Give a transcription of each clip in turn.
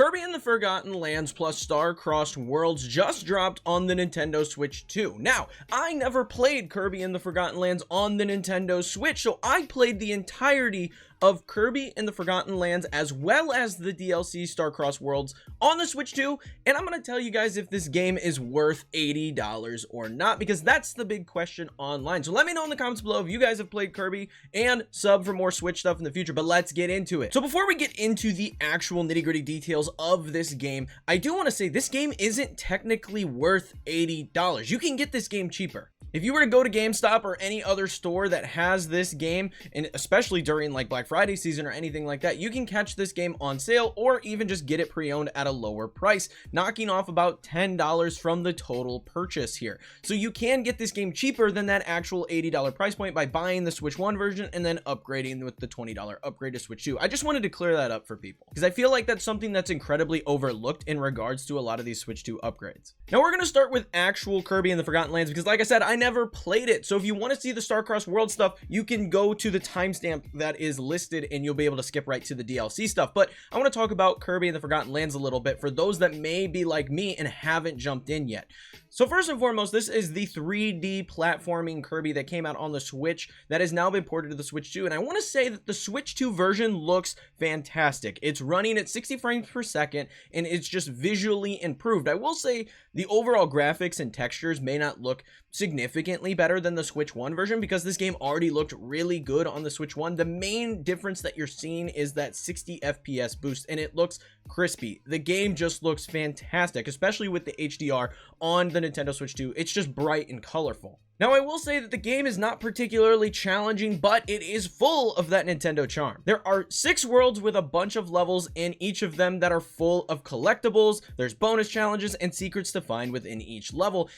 Kirby and the Forgotten Lands plus Star-Crossed Worlds just dropped on the Nintendo Switch 2. Now, I never played Kirby and the Forgotten Lands on the Nintendo Switch, so I played the entirety of Kirby and the Forgotten Lands as well as the DLC Star-Crossed Worlds on the Switch 2, and I'm going to tell you guys if this game is worth $80 or not, because that's the big question online. So let me know in the comments below if you guys have played Kirby, and sub for more Switch stuff in the future, but let's get into it. So before we get into the actual nitty-gritty details of this game, I do want to say this game isn't technically worth $80. You can get this game cheaper. If you were to go to GameStop or any other store that has this game, and especially during like Black Friday season or anything like that, you can catch this game on sale or even just get it pre-owned at a lower price, knocking off about $10 from the total purchase here. So you can get this game cheaper than that actual $80 price point by buying the Switch 1 version and then upgrading with the $20 upgrade to Switch 2. I just wanted to clear that up for people because I feel like that's something that's incredibly overlooked in regards to a lot of these Switch 2 upgrades. Now we're going to start with actual Kirby and the Forgotten Lands because like I said, I never played it. So if you want to see the Star-Crossed World stuff, you can go to the timestamp that is listed and you'll be able to skip right to the DLC stuff. But I want to talk about Kirby and the Forgotten Lands a little bit for those that may be like me and haven't jumped in yet. So first and foremost, this is the 3D platforming Kirby that came out on the Switch that has now been ported to the Switch 2. And I want to say that the Switch 2 version looks fantastic. It's running at 60 frames per second and it's just visually improved. I will say the overall graphics and textures may not look significantly better than the Switch 1 version because this game already looked really good on the Switch 1. The main difference that you're seeing is that 60 FPS boost and it looks crispy. The game just looks fantastic, especially with the HDR on the Nintendo Switch 2. It's just bright and colorful. Now, I will say that the game is not particularly challenging, but it is full of that Nintendo charm. There are 6 worlds with a bunch of levels in each of them that are full of collectibles. There's bonus challenges and secrets to find within each level,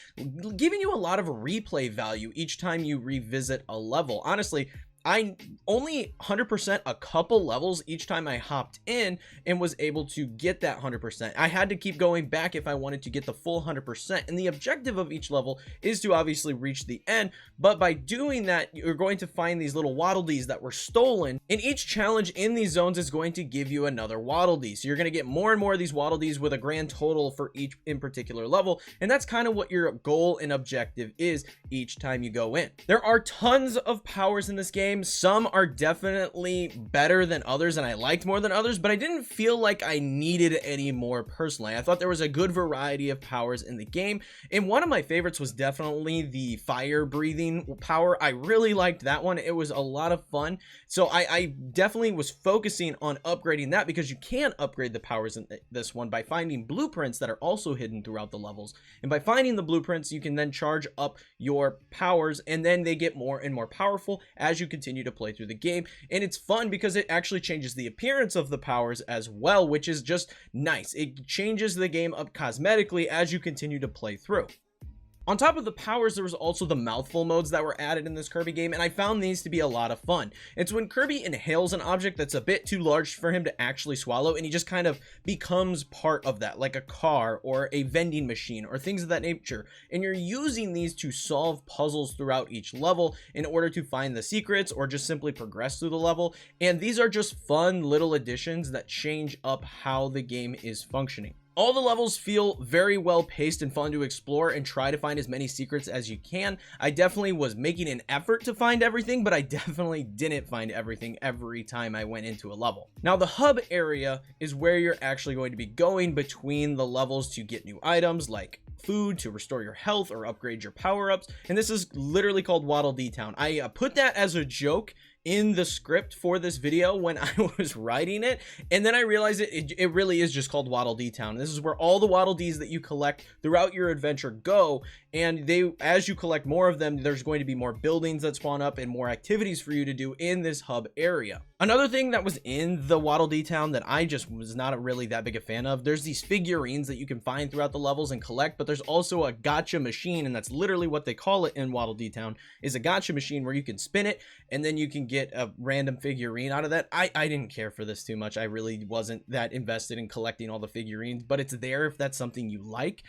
giving you a lot of replay value each time you revisit a level. Honestly, I only 100% a couple levels each time I hopped in and was able to get that 100%. I had to keep going back if I wanted to get the full 100%. And the objective of each level is to obviously reach the end. But by doing that, you're going to find these little Waddle Dees that were stolen. And each challenge in these zones is going to give you another Waddle Dee. So you're going to get more and more of these Waddle Dees with a grand total for each in particular level. And that's kind of what your goal and objective is each time you go in. There are tons of powers in this game. Some are definitely better than others and I liked more than others, but I didn't feel like I needed any more personally. I thought there was a good variety of powers in the game, and one of my favorites was definitely the fire breathing power. I really liked that one. It was a lot of fun. So I definitely was focusing on upgrading that because you can upgrade the powers in this one by finding blueprints that are also hidden throughout the levels. And by finding the blueprints, you can then charge up your powers and then they get more and more powerful as you continue to play through the game. And it's fun because it actually changes the appearance of the powers as well, which is just nice. It changes the game up cosmetically as you continue to play through. On top of the powers, there was also the mouthful modes that were added in this Kirby game, and I found these to be a lot of fun. It's when Kirby inhales an object that's a bit too large for him to actually swallow, and he just kind of becomes part of that, like a car or a vending machine or things of that nature. And you're using these to solve puzzles throughout each level in order to find the secrets or just simply progress through the level. And these are just fun little additions that change up how the game is functioning. All the levels feel very well paced and fun to explore and try to find as many secrets as you can. I definitely was making an effort to find everything, but I definitely didn't find everything every time I went into a level. Now the hub area is where you're actually going to be going between the levels to get new items like food, to restore your health or upgrade your power-ups, and this is literally called Waddle Dee Town. I put that as a joke in the script for this video when I was writing it, and then I realized it really is just called Waddle Dee Town. This is where all the Waddle Dees that you collect throughout your adventure go, and as you collect more of them, there's going to be more buildings that spawn up and more activities for you to do in this hub area. Another thing that was in the Waddle Dee Town that I just was not really that big a fan of, there's these figurines that you can find throughout the levels and collect, but there's also a gacha machine, and that's literally what they call it in Waddle Dee Town, is a gacha machine where you can spin it and then you can get a random figurine out of that. I didn't care for this too much. I really wasn't that invested in collecting all the figurines, but it's there if that's something you like.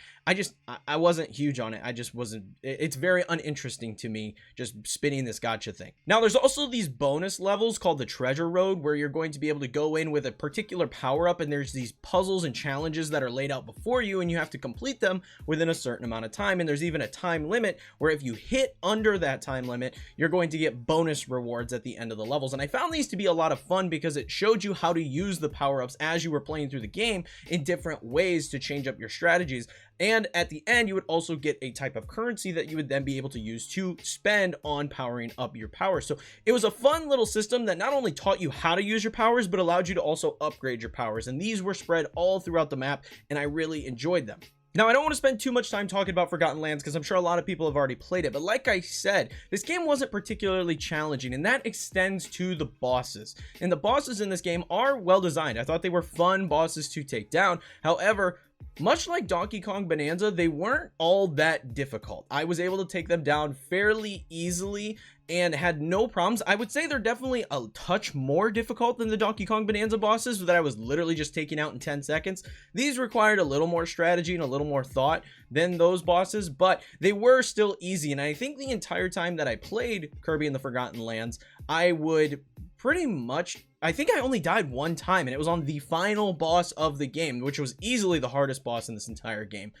I wasn't huge on it. I just wasn't, it's very uninteresting to me just spinning this gacha thing. Now there's also these bonus levels called the treasure treasure road where you're going to be able to go in with a particular power-up, and there's these puzzles and challenges that are laid out before you, and you have to complete them within a certain amount of time. And there's even a time limit where if you hit under that time limit, you're going to get bonus rewards at the end of the levels. And I found these to be a lot of fun because it showed you how to use the power-ups as you were playing through the game in different ways to change up your strategies. And at the end, you would also get a type of currency that you would then be able to use to spend on powering up your powers. So it was a fun little system that not only taught you how to use your powers, but allowed you to also upgrade your powers. And these were spread all throughout the map, and I really enjoyed them. Now, I don't want to spend too much time talking about Forgotten Lands because I'm sure a lot of people have already played it, but like I said, this game wasn't particularly challenging, and that extends to the bosses. And the bosses in this game are well designed. I thought they were fun bosses to take down. However, much like Donkey Kong Bonanza, they weren't all that difficult. I was able to take them down fairly easily and had no problems. I would say they're definitely a touch more difficult than the Donkey Kong Bonanza bosses that I was literally just taking out in 10 seconds. These required a little more strategy and a little more thought than those bosses, but they were still easy. And I think the entire time that I played Kirby and the Forgotten Lands, I would pretty much, I think I only died one time, and it was on the final boss of the game, which was easily the hardest boss in this entire game.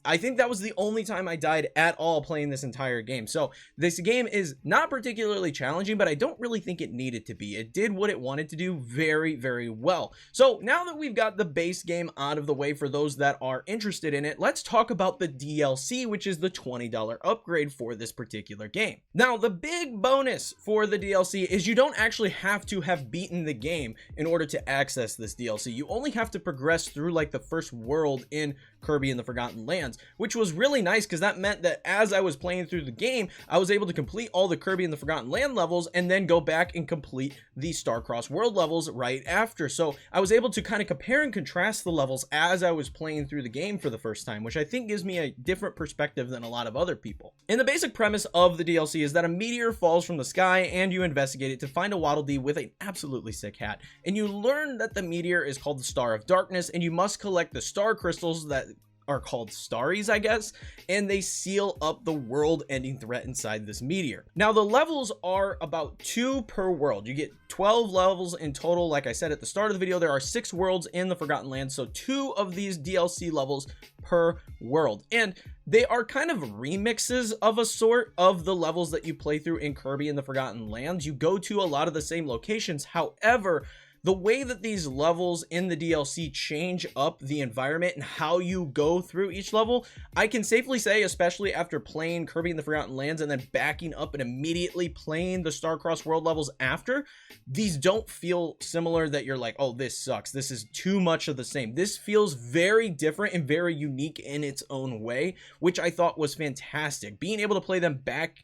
I think that was the only time I died at all playing this entire game. So this game is not particularly challenging, but I don't really think it needed to be. It did what it wanted to do very, very well. So now that we've got the base game out of the way for those that are interested in it, let's talk about the DLC, which is the $20 upgrade for this particular game. Now, the big bonus for the DLC is you don't actually have to have beaten the game in order to access this DLC. You only have to progress through like the first world in Kirby and the Forgotten Lands, which was really nice because that meant that as I was playing through the game, I was able to complete all the Kirby and the Forgotten Land levels and then go back and complete the Star-Crossed World levels right after. So I was able to kind of compare and contrast the levels as I was playing through the game for the first time, which I think gives me a different perspective than a lot of other people. And the basic premise of the DLC is that a meteor falls from the sky and you investigate it to find a Waddle Dee with an absolutely sick hat. And you learn that the meteor is called the Star of Darkness, and you must collect the star crystals that are called Starries, I guess, and they seal up the world-ending threat inside this meteor. Now, the levels are about 2 per world. You get 12 levels in total. Like I said at the start of the video, there are 6 worlds in the Forgotten Lands, so 2 of these DLC levels per world. And they are kind of remixes of a sort of the levels that you play through in Kirby and the Forgotten Lands. You go to a lot of the same locations. However, the way that these levels in the DLC change up the environment and how you go through each level, I can safely say, especially after playing Kirby and the Forgotten Lands and then backing up and immediately playing the Star-Crossed World levels after, these don't feel similar that you're like, oh, this sucks. This is too much of the same. This feels very different and very unique in its own way, which I thought was fantastic. Being able to play them back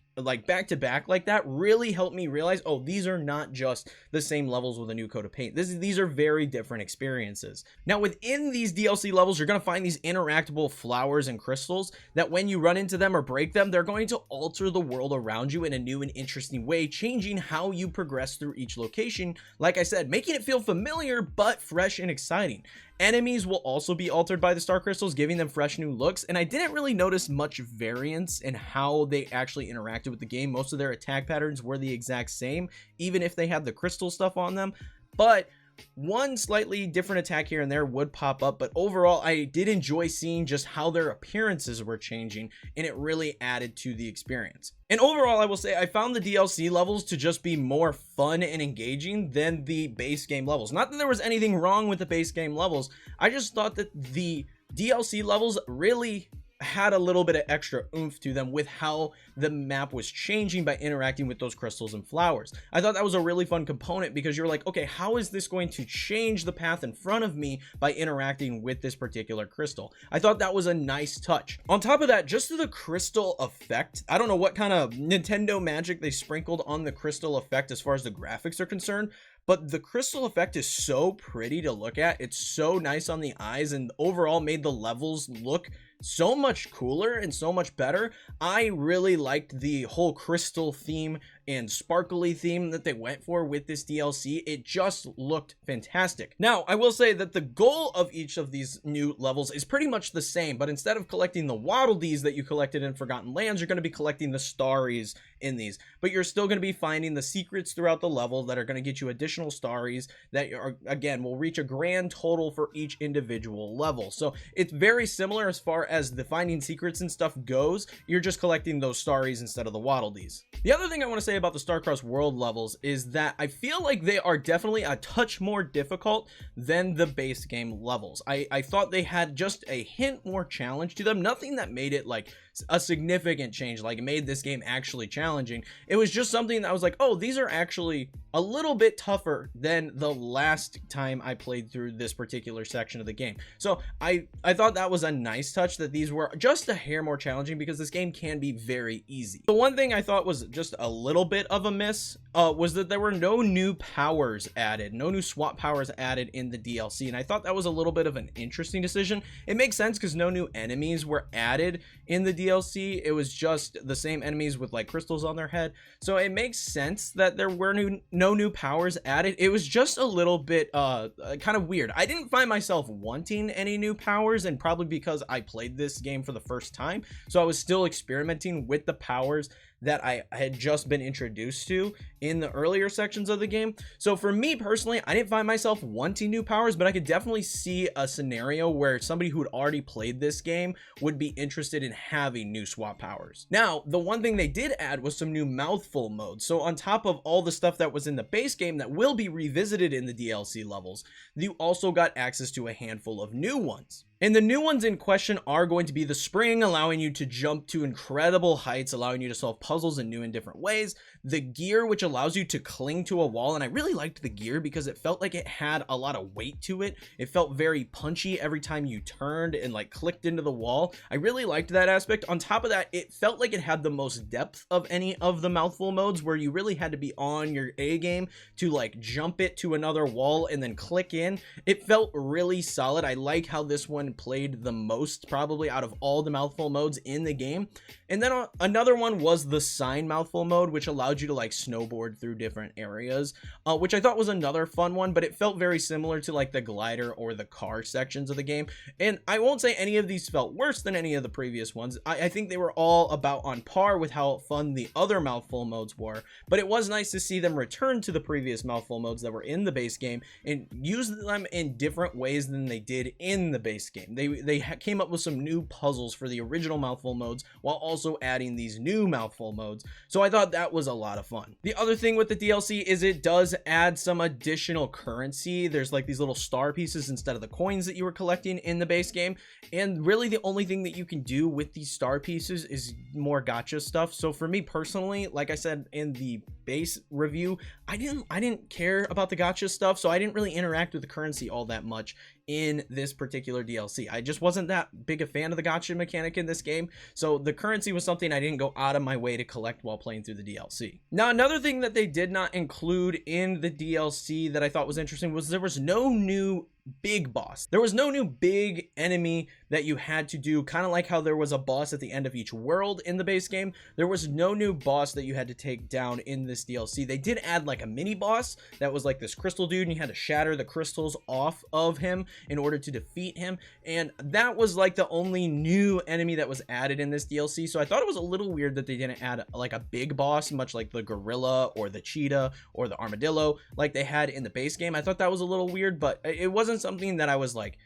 to back like that really helped me realize, oh, these are not just the same levels with a new coat of paint. These are very different experiences. Now, within these DLC levels, you're going to find these interactable flowers and crystals that when you run into them or break them, they're going to alter the world around you in a new and interesting way, changing how you progress through each location. Like I said, making it feel familiar, but fresh and exciting. Enemies will also be altered by the star crystals, giving them fresh new looks, and I didn't really notice much variance in how they actually interacted with the game. Most of their attack patterns were the exact same, even if they had the crystal stuff on them, but one slightly different attack here and there would pop up. But overall, I did enjoy seeing just how their appearances were changing, and it really added to the experience. And overall, I will say I found the DLC levels to just be more fun and engaging than the base game levels. Not that there was anything wrong with the base game levels, I just thought that the DLC levels really had a little bit of extra oomph to them with how the map was changing by interacting with those crystals and flowers. I thought that was a really fun component because you're like, okay, how is this going to change the path in front of me by interacting with this particular crystal? I thought that was a nice touch. On top of that, just the crystal effect, I don't know what kind of Nintendo magic they sprinkled on the crystal effect as far as the graphics are concerned, but the crystal effect is so pretty to look at. It's so nice on the eyes and overall made the levels look so much cooler and so much better. I really liked the whole crystal theme and sparkly theme that they went for with this DLC. It just looked fantastic. Now, I will say that the goal of each of these new levels is pretty much the same, but instead of collecting the Waddle Dees that you collected in Forgotten Lands, you're going to be collecting the Starries in these, but you're still going to be finding the secrets throughout the level that are going to get you additional Starries that are, again, will reach a grand total for each individual level. So it's very similar as far as the finding secrets and stuff goes. You're just collecting those Starries instead of the Waddle Dees. The other thing I want to say about the Starcross World levels is that I feel like they are definitely a touch more difficult than the base game levels. I thought they had just a hint more challenge to them. Nothing that made it like a significant change, like made this game actually challenging. It was just something that I was like, oh, these are actually a little bit tougher than the last time I played through this particular section of the game. So I thought that was a nice touch, that these were just a hair more challenging, because this game can be very easy. The one thing I thought was just a little bit of a miss was that there were no new powers added, no new swap powers added in the DLC, and I thought that was a little bit of an interesting decision. It makes sense because no new enemies were added in the DLC. It was just the same enemies with like crystals on their head, so it makes sense that there were no new powers added. It was just a little bit kind of weird. I didn't find myself wanting any new powers, and probably because I played this game for the first time, so I was still experimenting with the powers that I had just been introduced to in the earlier sections of the game. So for me personally, I didn't find myself wanting new powers, but I could definitely see a scenario where somebody who had already played this game would be interested in having new swap powers. Now, the one thing they did add was some new mouthful modes. So on top of all the stuff that was in the base game that will be revisited in the DLC levels, you also got access to a handful of new ones. And the new ones in question are going to be the spring, allowing you to jump to incredible heights, allowing you to solve puzzles in new and different ways. The gear, which allows you to cling to a wall, and I really liked the gear because it felt like it had a lot of weight to it. It felt very punchy every time you turned and like clicked into the wall. I really liked that aspect. On top of that, it felt like it had the most depth of any of the mouthful modes, where you really had to be on your A game to like jump it to another wall and then click in. It felt really solid. I like how this one played the most probably out of all the mouthful modes in the game. And then another one was the sign mouthful mode, which allowed you to like snowboard through different areas, which I thought was another fun one, but it felt very similar to like the glider or the car sections of the game. And I won't say any of these felt worse than any of the previous ones. I think they were all about on par with how fun the other mouthful modes were, but it was nice to see them return to the previous mouthful modes that were in the base game and use them in different ways than they did in the base game. They came up with some new puzzles for the original mouthful modes while also adding these new mouthful modes, so I thought that was a lot of fun. The other thing with the DLC is it does add some additional currency. There's like these little star pieces instead of the coins that you were collecting in the base game, and really the only thing that you can do with these star pieces is more gacha stuff. So for me personally, like I said in the base review, I didn't care about the gacha stuff, so I didn't really interact with the currency all that much in this particular DLC. I just wasn't that big a fan of the gacha mechanic in this game, so the currency was something I didn't go out of my way to collect while playing through the DLC. Now, another thing that they did not include in the DLC that I thought was interesting was there was no new big boss. There was no new big enemy that you had to do, kind of like how there was a boss at the end of each world in the base game. There was no new boss that you had to take down in this DLC. They did add like a mini boss that was like this crystal dude, and you had to shatter the crystals off of him in order to defeat him, and that was like the only new enemy that was added in this DLC. So I thought it was a little weird that they didn't add like a big boss, much like the gorilla or the cheetah or the armadillo like they had in the base game. I thought that was a little weird, but it wasn't something that I was like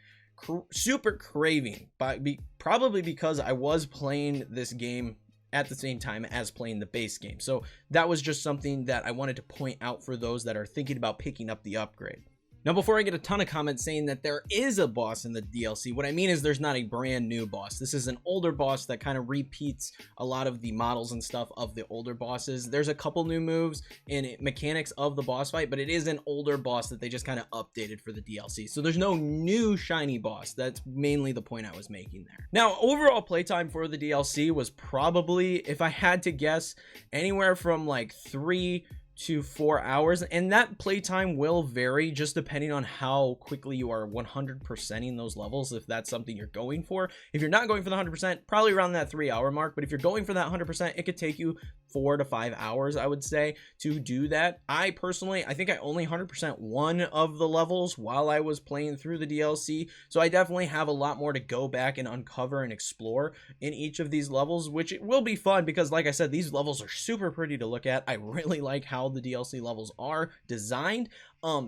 super craving, probably because I was playing this game at the same time as playing the base game. So that was just something that I wanted to point out for those that are thinking about picking up the upgrade. Now, before I get a ton of comments saying that there is a boss in the DLC, what I mean is there's not a brand new boss. This is an older boss that kind of repeats a lot of the models and stuff of the older bosses. There's a couple new moves and mechanics of the boss fight, but it is an older boss that they just kind of updated for the DLC. So there's no new shiny boss. That's mainly the point I was making there. Now, overall playtime for the DLC was probably, if I had to guess, anywhere from like 3 to 4 hours, and that playtime will vary just depending on how quickly you are 100%ing those levels, if that's something you're going for. If you're not going for the 100%, probably around that 3-hour mark, but if you're going for that 100%, it could take you 4 to 5 hours, I would say, to do that. I personally, I think I only 100% one of the levels while I was playing through the DLC, so I definitely have a lot more to go back and uncover and explore in each of these levels, which it will be fun because, like I said, these levels are super pretty to look at. I really like how the DLC levels are designed.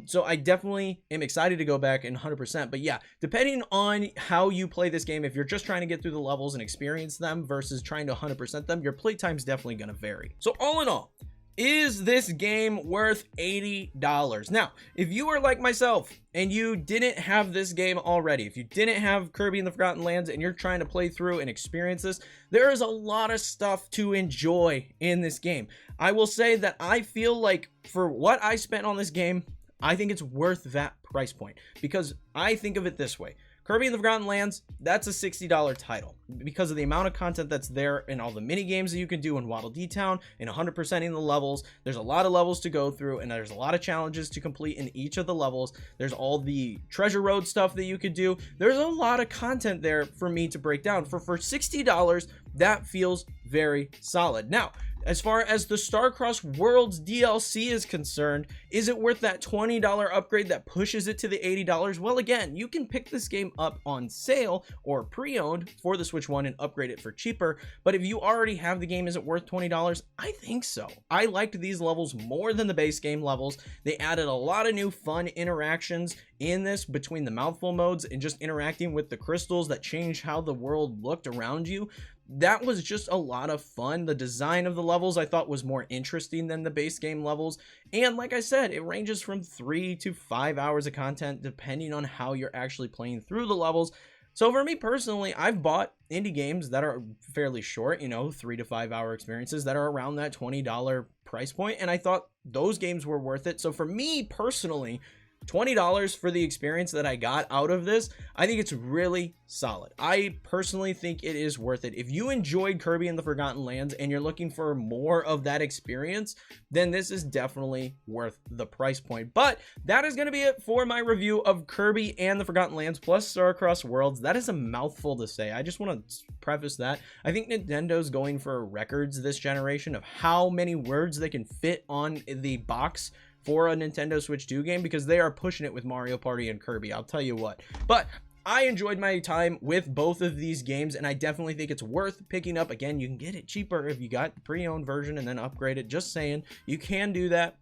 So I definitely am excited to go back and 100%. But yeah, depending on how you play this game, if you're just trying to get through the levels and experience them versus trying to 100% them, your playtime's definitely going to vary. So all in all, is this game worth $80? Now, if you are like myself and you didn't have this game already, if you didn't have Kirby and the Forgotten Lands and you're trying to play through and experience this, there is a lot of stuff to enjoy in this game. I will say that I feel like for what I spent on this game, I think it's worth that price point, because I think of it this way. Kirby and the Forgotten Lands, that's a $60 title because of the amount of content that's there and all the mini games that you can do in Waddle Dee Town and 100%ing the levels. There's a lot of levels to go through and there's a lot of challenges to complete in each of the levels. There's all the treasure road stuff that you could do. There's a lot of content there for me to break down. For $60, that feels very solid. Now, as far as the Starcross Worlds DLC is concerned, is it worth that $20 upgrade that pushes it to the $80? Well, again, you can pick this game up on sale or pre-owned for the Switch 1 and upgrade it for cheaper. But if you already have the game, is it worth $20? I think so. I liked these levels more than the base game levels. They added a lot of new fun interactions in this between the mouthful modes and just interacting with the crystals that changed how the world looked around you. That was just a lot of fun. The design of the levels I thought was more interesting than the base game levels. And like I said, it ranges from 3 to 5 hours of content depending on how you're actually playing through the levels. So for me personally, I've bought indie games that are fairly short, 3 to 5 hour experiences that are around that $20 price point. And I thought those games were worth it. So for me personally, $20 for the experience that I got out of this, I think it's really solid. I personally think it is worth it. If you enjoyed Kirby and the Forgotten Lands and you're looking for more of that experience, then this is definitely worth the price point. But that is going to be it for my review of Kirby and the Forgotten Lands plus Starcross Worlds. That is a mouthful to say. I just want to preface that. I think Nintendo's going for records this generation of how many words they can fit on the box for a Nintendo Switch 2 game, because they are pushing it with Mario Party and Kirby, I'll tell you what. But I enjoyed my time with both of these games, and I definitely think it's worth picking up. Again, you can get it cheaper if you got the pre-owned version and then upgrade it. Just saying, you can do that.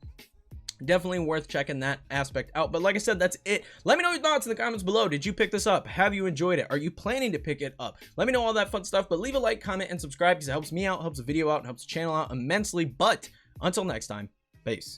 Definitely worth checking that aspect out. But like I said, that's it. Let me know your thoughts in the comments below. Did you pick this up? Have you enjoyed it? Are you planning to pick it up? Let me know all that fun stuff, but leave a like, comment, and subscribe because it helps me out, helps the video out, and helps the channel out immensely. But until next time, peace.